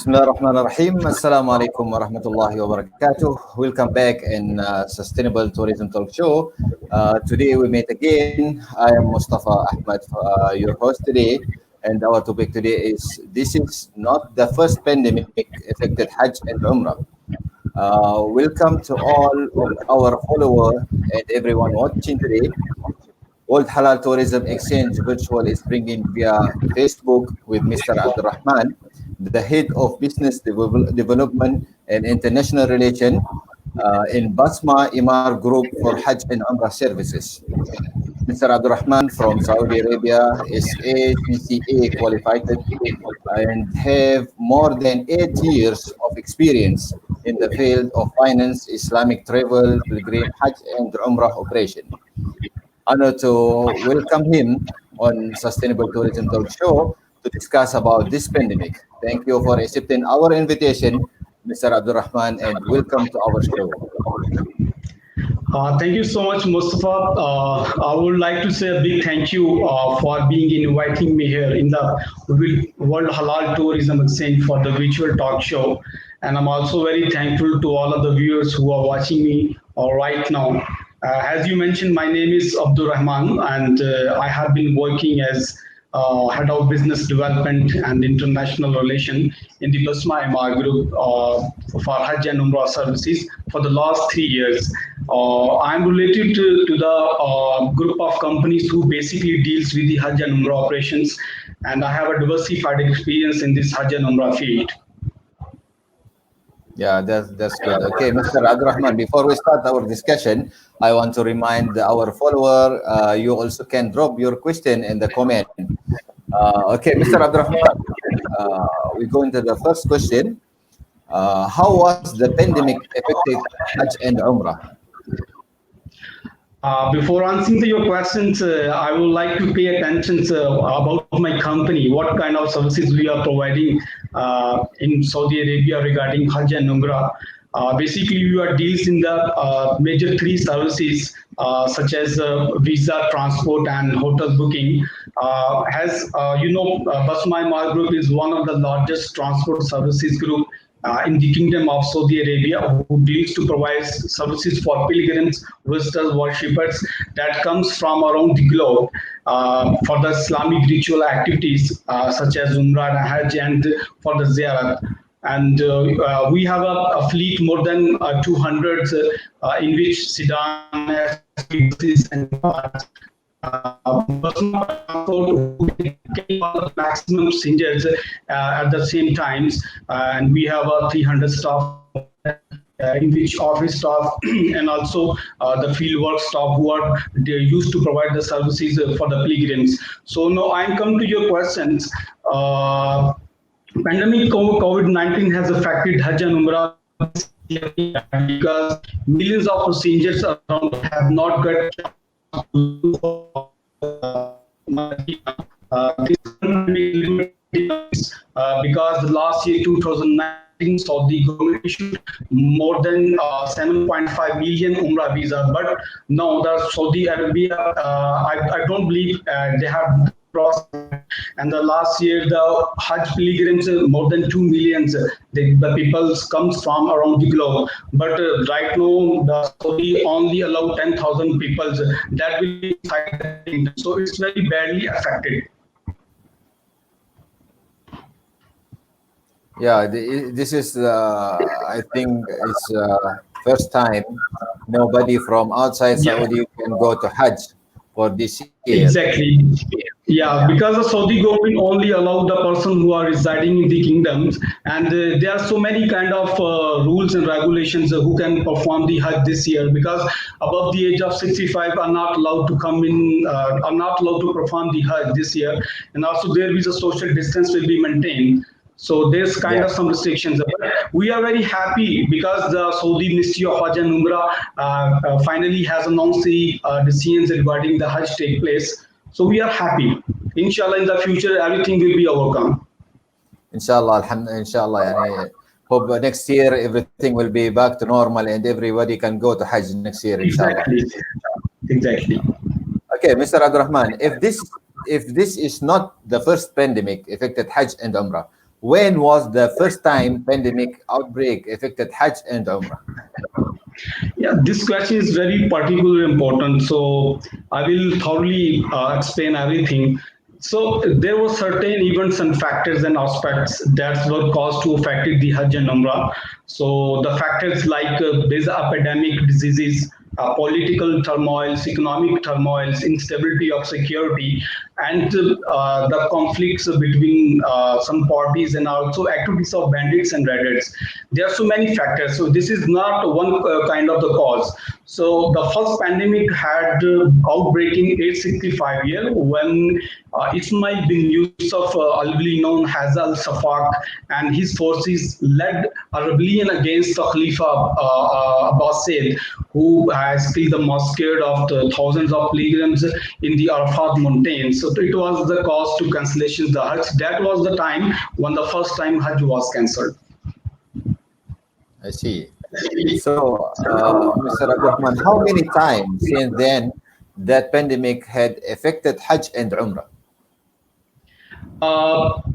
Bismillahirrahmanirrahim. Assalamualaikum warahmatullahi wabarakatuh. Welcome back in Sustainable Tourism Talk Show. Today we meet again. I am Mustafa Ahmad, your host today, and our topic today is this is not the first pandemic affected Hajj and Umrah. Welcome to all of our followers and everyone watching today. World Halal Tourism Exchange Virtual is bringing via Facebook with Mr. Abdul Rehman, the head of business development and international relation in Basma Imar Group for Hajj and Umrah services. Mr. Abdul Rehman from Saudi Arabia is ACCA qualified and have more than 8 years of experience in the field of finance, Islamic travel, pilgrim, Hajj and Umrah operation. Honor to welcome him on Sustainable Tourism Talk Show to discuss about this pandemic. Thank you for accepting our invitation, Mr. Abdul Rehman, and welcome to our show. Thank you so much, Mustafa. I would like to say a big thank you for inviting me here in the World Halal Tourism Exchange for the virtual talk show. And I'm also very thankful to all of the viewers who are watching me right now. As you mentioned, my name is Abdul Rehman, and I have been working as Head of Business Development and International Relation in the Basma Imar Group for Hajj and Umrah services for the last 3 years. I'm related to the group of companies who basically deals with the Hajj and Umrah operations, and I have a diversified experience in this Hajj and Umrah field. Yeah, that's good. Okay, Mr. Abdul Rehman, before we start our discussion, I want to remind our follower, you also can drop your question in the comment. Okay, Mr. Abdul Rehman, we go into the first question. How was the pandemic affected Hajj and Umrah? Before answering to your questions, I would like to pay attention about my company, what kind of services we are providing in Saudi Arabia regarding Hajj and Umrah. Basically, we are deals in the major 3 services such as visa, transport, and hotel booking. As you know, Basma Imar Group is one of the largest transport services group in the Kingdom of Saudi Arabia, who deals to provide services for pilgrims, visitors, worshippers that comes from around the globe for the Islamic ritual activities such as Umrah and Hajj and for the Ziyarat. And we have a fleet more than 200 in which sedan, SUVs and cars. Maximum passengers at the same times, and we have 300 staff in which office staff and also the field work staff who are used to provide the services for the pilgrims. So now I come to your questions. Pandemic COVID-19 has affected Hajj and Umrah because millions of passengers around have not got because the last year 2019 saw the government issued more than 7.5 million Umrah visa, but now the Saudi Arabia I don't believe they have crossed And the last year, the Hajj pilgrims, more than 2 million, the people comes from around the globe. But right now, the Saudi only allow 10,000 people that will be inside the kingdom. So it's very badly affected. Yeah, this is, I think, it's first time nobody from outside Yeah. Saudi can go to Hajj for this year. Exactly. Yeah, Yeah, because the Saudi government only allow the person who are residing in the kingdoms, and there are so many kind of rules and regulations who can perform the Hajj this year. Because above the age of 65 are not allowed to come in, are not allowed to perform the Hajj this year, and also there is a social distance will be maintained. So there's yeah. kind of some restrictions. But we are very happy because the Saudi Ministry of Hajj and Umrah finally has announced the decisions regarding the Hajj take place. So we are happy. Inshallah, in the future, everything will be overcome. Inshallah, inshallah. Yani, hope next year everything will be back to normal and everybody can go to Hajj next year, inshallah. Exactly. Exactly. Okay, Mr. Abdul if this is not the first pandemic affected Hajj and Umrah, when was the first time pandemic outbreak affected Hajj and Umrah? Yeah, this question is very particularly important. So I will thoroughly explain everything. So there were certain events and factors and aspects that were caused to affect the Hajj and Umrah. So the factors like these epidemic diseases, political turmoils, economic turmoils, instability of security, and the conflicts between some parties and also activities of bandits and raiders. There are so many factors. So this is not one kind of the cause. So the first pandemic had outbreak in 865 year when Ismail bin Yusuf, albeit known as al-Safak, and his forces led a rebellion against the Khalifa Abbasid, who has killed the massacre of the thousands of pilgrims in the Arafat mountains. So it was the cause to cancellation of the Hajj. That was the time when the first time Hajj was cancelled. I see. So, Mr. Abdurrahman, how many times since then that pandemic had affected Hajj and Umrah?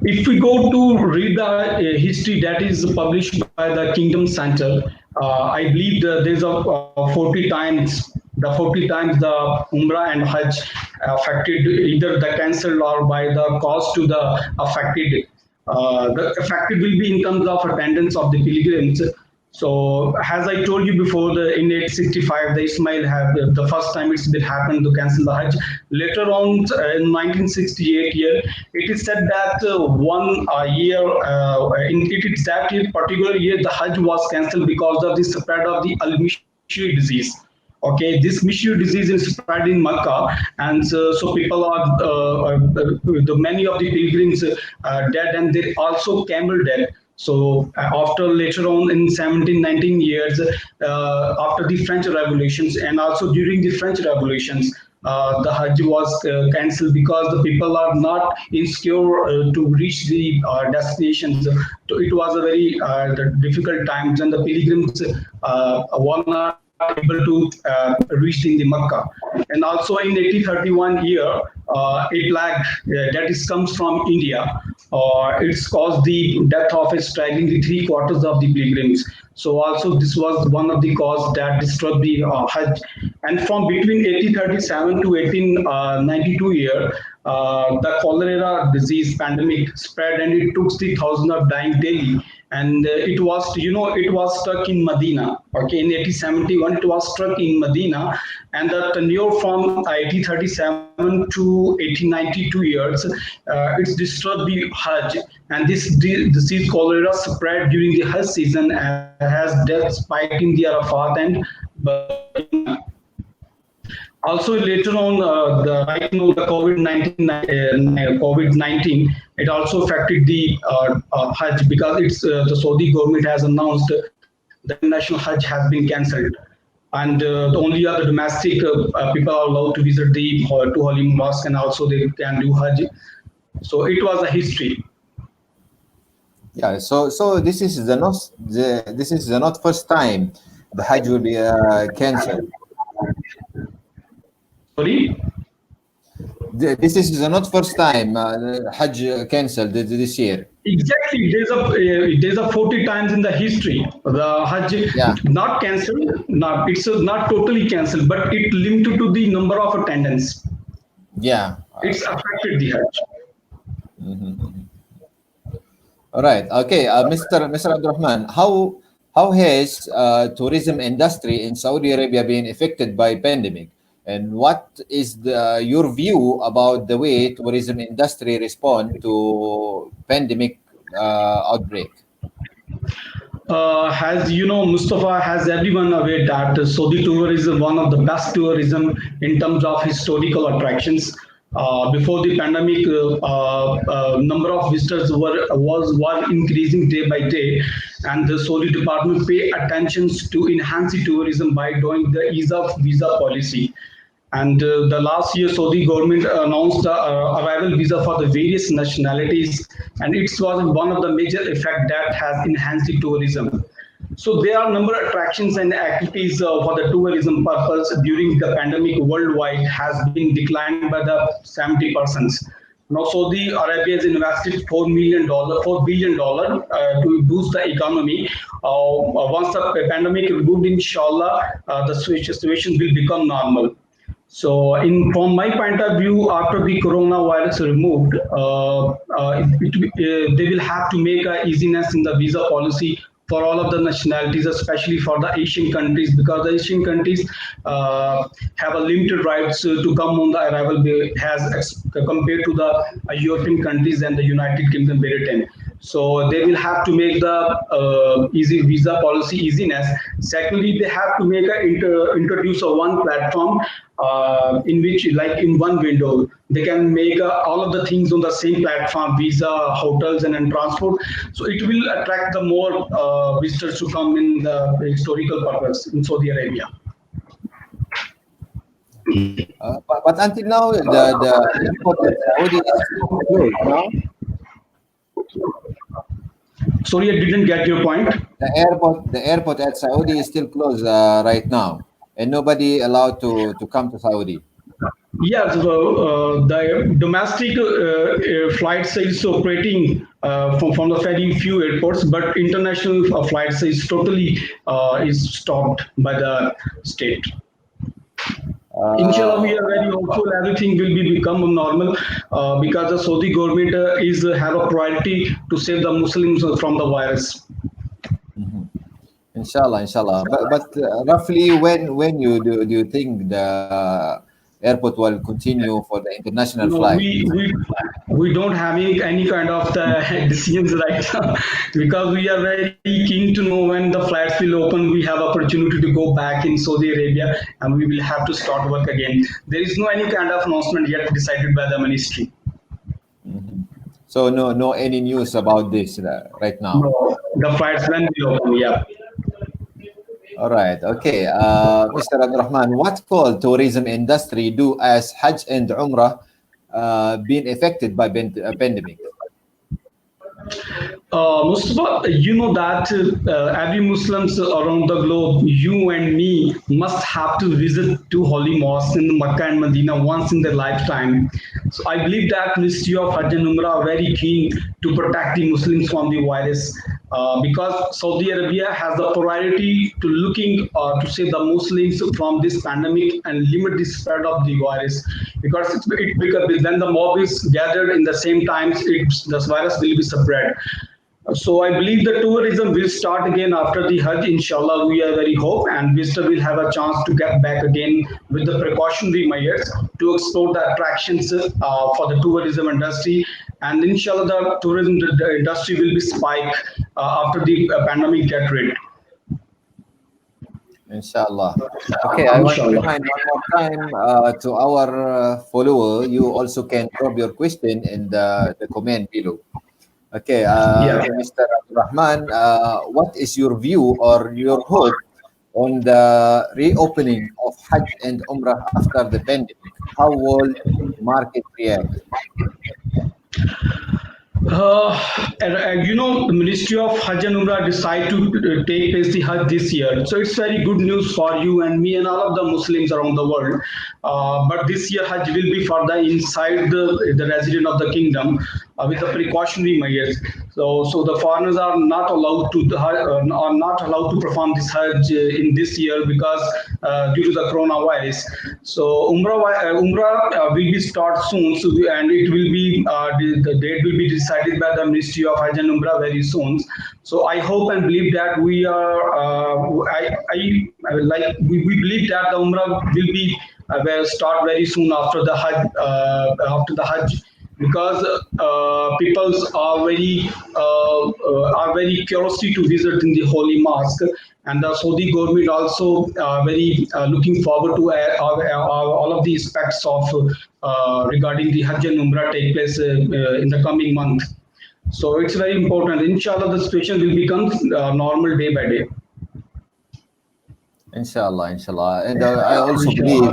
If we go to read the history that is published by the Kingdom Center, I believe there's a 40 times. The 40 times the Umrah and Hajj affected either the cancelled or by the cost to the affected. The affected will be in terms of attendance of the pilgrims. So as I told you before, in 865, the Ismail have the first time it's been happened to cancel the Hajj. Later on, in 1968 year, it is said that one year, in it is that year, particular year, the Hajj was cancelled because of the spread of the al-Mishri disease. Okay, this Mishu disease is spread in Makkah, and so people are many of the pilgrims dead, and they also camel dead. So after later on in 1719 years, after the French revolutions, and also during the French revolutions, the Hajj was cancelled because the people are not insecure to reach the destinations. So it was a very difficult times, and the pilgrims were not able to reach in the Makkah. And also in 1831 year, a plague that is comes from India. It's caused the death of a staggering three-quarters of the pilgrims. So also this was one of the cause that disturbed the Hajj. And from between 1837 to 1892 year, the cholera disease pandemic spread and it took the thousands of dying daily. And it was, it was struck in Medina. Okay, in 1871, it was struck in Medina, and the tenure from 1837 to 1892 years, it's disturbed the Hajj, and this disease cholera spread during the Hajj season and has death spiked in the Arafat and Medina. Also later on, the right now the COVID-19 it also affected the Hajj because it's the Saudi government has announced the international Hajj has been cancelled, and only other domestic people are allowed to visit the two holy mosques, and also they can do Hajj. So it was a history. Yeah, so this is the not first time the Hajj will be cancelled. Sorry. This is not first time Hajj cancelled this year. Exactly, there's a 40 times in the history. The Yeah, Hajj not cancelled, not it's not totally cancelled, but it limited to the number of attendance. yeah. It's affected the Hajj. Mhm. All right. Okay, Mr. Abdurrahman, how has tourism industry in Saudi Arabia been affected by pandemic, and what is your view about the way tourism industry respond to pandemic outbreak? As you know, Mustafa, has everyone aware that Saudi tourism is one of the best tourism in terms of historical attractions. Before the pandemic, number of visitors were increasing day by day, and the Saudi department pay attention to enhance the tourism by doing the ease of visa policy. And the last year, Saudi government announced the arrival visa for the various nationalities, and it was one of the major effect that has enhanced the tourism. So there are number of attractions and activities for the tourism purpose during the pandemic worldwide has been declined by the 70%. Now Saudi Arabia has invested $4 billion to boost the economy. Once the pandemic removed, inshallah, the situation will become normal. So, in from my point of view, after the coronavirus removed, they will have to make a easiness in the visa policy for all of the nationalities, especially for the Asian countries, because the Asian countries have a limited rights to come on the arrival compared to the European countries and the United Kingdom Britain. So they will have to make the easy visa policy easiness. Secondly, they have to make introduce a one platform in which, like in one window, they can make all of the things on the same platform: visa, hotels, and transport. So it will attract the more visitors to come in the historical purpose in Saudi Arabia. But until now, the airport at Saudi is still closed. No, Sorry, I didn't get your point. the airport at Saudi is still closed right now, and nobody allowed to come to Saudi. Yeah, so the domestic flights is operating from the very few airports, but international flights is totally is stopped by the state. Inshallah, we Uh, are very hopeful everything will be become normal because the Saudi government is have a priority to save the Muslims from the virus. mhm. Inshallah, inshallah. But roughly when do you think the airport will continue for the international No, flight? we don't have any kind of the decisions right now because we are very keen to know when the flights will open. We have opportunity to go back in Saudi Arabia and we will have to start work again. There is no any kind of announcement yet decided by the ministry. Mhm. So no any news about this right now. No, the flights when will open. Yeah. All right. Okay. Mr. Abdurrahman, what could tourism industry do as Hajj and Umrah been affected by pandemic? Mustafa, you know that every Muslims around the globe, you and me, must have to visit two holy mosques in Makkah and Medina once in their lifetime. So I believe that Ministry of Hajj and Umrah are very keen to protect the Muslims from the virus because Saudi Arabia has the priority to looking to save the Muslims from this pandemic and limit the spread of the virus because because when the mob is gathered in the same times, the virus will be spread. So I believe the tourism will start again after the Hajj. Inshallah, we are very hope, and visitor will have a chance to get back again with the precautionary measures to explore the attractions for the tourism industry. And inshallah, the tourism industry will be spike after the pandemic get rid. Inshallah. Okay, I want to Inshallah. remind one more time to our follower, you also can drop your question in the comment below. Okay, Yeah. Mr. Rahman, what is your view or your hope on the reopening of Hajj and Umrah after the pandemic? How will market react? The Ministry of Hajj and Umrah decide to take place the Hajj this year. So it's very good news for you and me and all of the Muslims around the world. But this year Hajj will be for the inside the resident of the kingdom with the precautionary measures. So the foreigners are not allowed to perform this Hajj in this year because due to the coronavirus. So Umrah will be start soon, and it will be the date will be decided by the Ministry of Hajj and Umrah very soon. So I hope and believe that we believe that the Umrah will be will start very soon after the Hajj, because people are very curiosity to visit in the holy mosque, and the Saudi government also very looking forward to all of the aspects of regarding the Hajj and Umrah take place in the coming month. So it's very important. Inshallah, the situation will become normal day by day. Inshallah, inshallah. And I also believe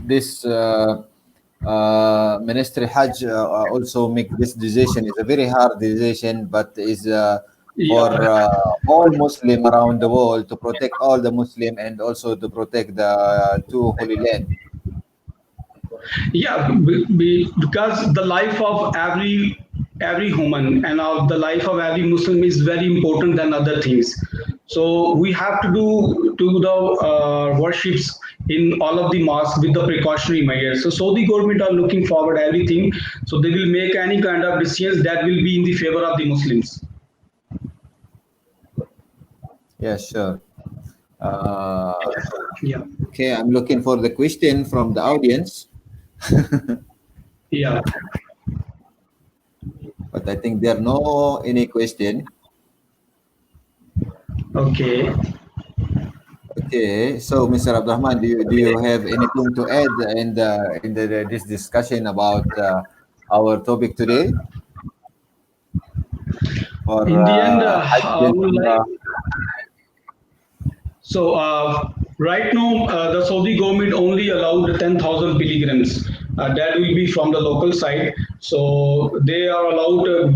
this Ministry Hajj also make this decision. Is a very hard decision, but is for Yeah. all Muslim around the world, to protect all the Muslim and also to protect the two holy land. Yeah, because the life of every human and of the life of every Muslim is very important than other things. So we have to the worships in all of the mosques with the precautionary measures. So Saudi government are looking forward everything. So they will make any kind of decisions that will be in the favor of the Muslims. Yeah, sure. Uh, Yeah, okay, I'm looking for the question from the audience, yeah. but I think there are no any question. Okay. Okay, so Mr. Abdurrahman, do you have anything to add in this discussion about our topic today for In the end, Hajj I and would like Umrah? So right now, the Saudi government only allowed 10,000 pilgrims. That will be from the local side. So they are allowed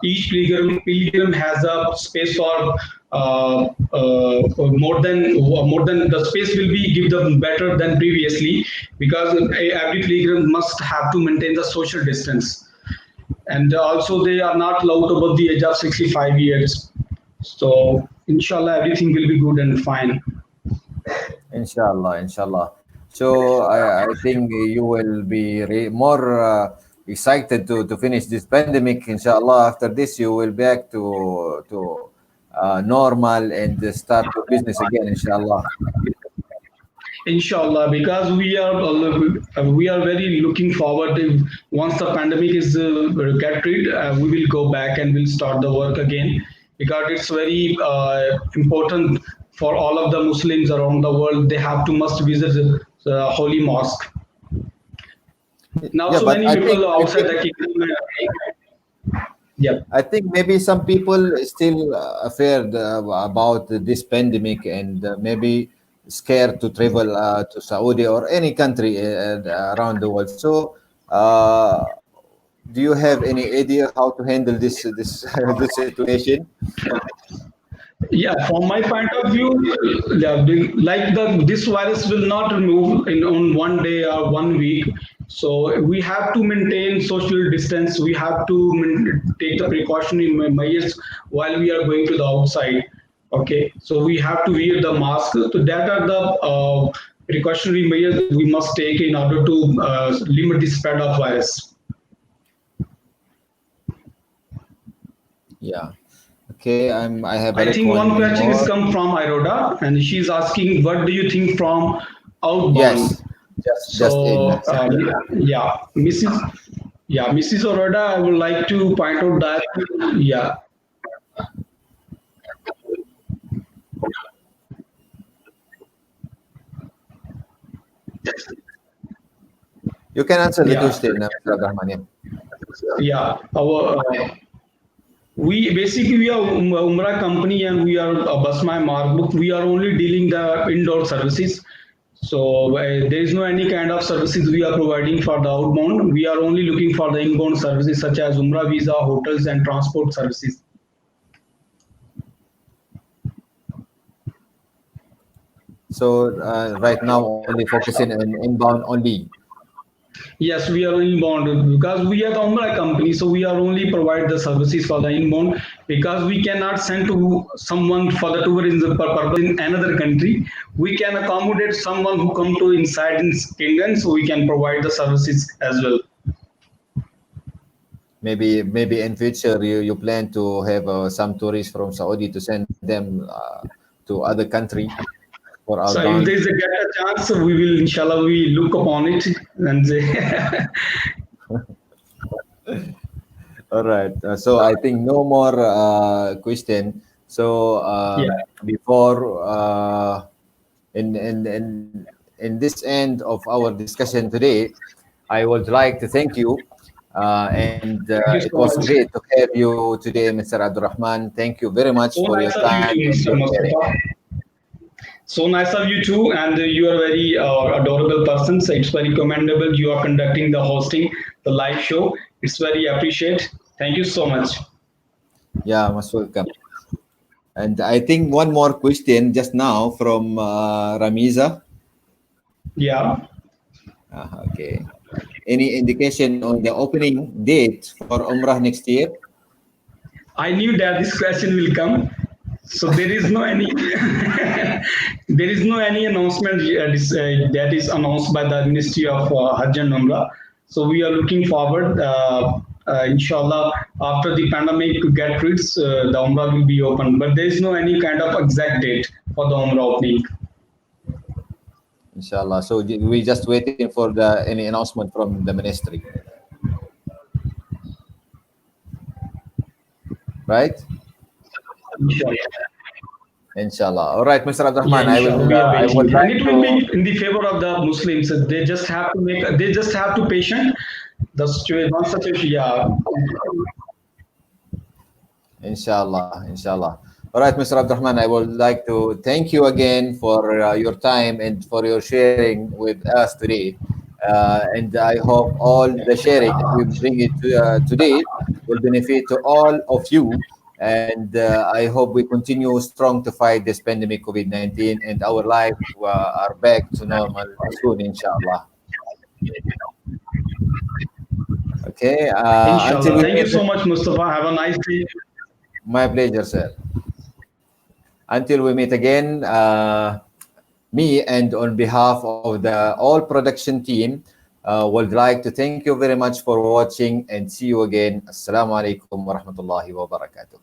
each pilgrim has a space for more than the space will be give them better than previously, because every pilgrim must have to maintain the social distance, and also they are not allowed above the age of 65 years. So inshallah everything will be good and fine. Inshallah, inshallah. So I think you will be more excited to finish this pandemic. Inshallah, after this you will back to normal and start your business again. Inshallah. Inshallah, because we are very looking forward. Once the pandemic is get rid, we will go back and we'll start the work again, because it's very important for all of the Muslims around the world. They have to must visit the holy mosque. Now, Yeah, so but many I think people I outside think the kingdom. Yep. I think maybe some people still afraid about this pandemic and maybe scared to travel to Saudi or any country around the world. So, do you have any idea how to handle this this situation? Yeah, from my point of view, yeah, like this virus will not remove in on one day or 1 week. So we have to maintain social distance. We have to take the precautionary measures while we are going to the outside. Okay, so we have to wear the mask. So that are the precautionary measures we must take in order to limit the spread of virus. Yeah. Okay. I have I think one one question is more. come from Iroda, and she's asking, "What do you think from outbound?" Yes. Just in. So yeah, Mrs. Oroda, I would like to point out that yeah, You can answer the yeah, question, Mr. Abdurrahman. Yeah. yeah. Our we basically we are Umrah company and we are Basma Mark. We are only dealing the indoor services. So there is no any kind of services we are providing for the outbound. We are only looking for the inbound services such as Umrah visa, hotels, and transport services. So right now only focusing on inbound only. Yes, we are inbound because we are the Umrah company, so we are only provide the services for the inbound because we cannot send to someone for the tourism purpose in another country. We can accommodate someone who come to inside in England, so we can provide the services as well. Maybe in future you plan to have some tourists from Saudi to send them to other country for So outbound. if there is a get a chance, we will inshallah we look upon it and say, All right. So I think no more question. So yeah. before in this end of our discussion today, I would like to thank you. And Thank you it so was much. great to have you today, Mr. Abdul Rahman. Thank you very much So for your nice of you time too, and Mr. your sharing. Mustafa. So nice of you too, and you are very adorable person. So it's very commendable. You are conducting the hosting, the live show. It's very appreciate. Thank you so much. Yeah, most welcome. And I think one more question just now from Ramiza. Yeah, Okay. Any indication on the opening date for Umrah next year? I knew that this question will come. So there is no any there is no any announcement that is announced by the Ministry of Hajj and Umrah. So we are looking forward, inshallah, after the pandemic to get rid, the Umrah will be open. But there is no any kind of exact date for the Umrah opening. Inshallah. So we just waiting for the any announcement from the ministry, right? Inshallah. Inshallah. All right, Mr. Yeah, Abdurrahman. inshallah, we are I waiting, would and like it will to be in the favor of the Muslims. They just have to make. They just have to patient the situation. One situation, yeah. inshallah, inshallah. All right, Mr. Abdurrahman. I would like to thank you again for your time and for your sharing with us today. And I hope all the sharing that we bring it today will benefit to all of you. And I hope we continue strong to fight this pandemic COVID-19 and our life are back to normal soon, inshallah. Okay. Until Inshallah. we Thank you meet, so much, Mustafa. Have a nice day. my pleasure, sir. Until we meet again, me and on behalf of the all production team, would like to thank you very much for watching and see you again. Assalamu alaikum wa rahmatullahi wa barakatuh.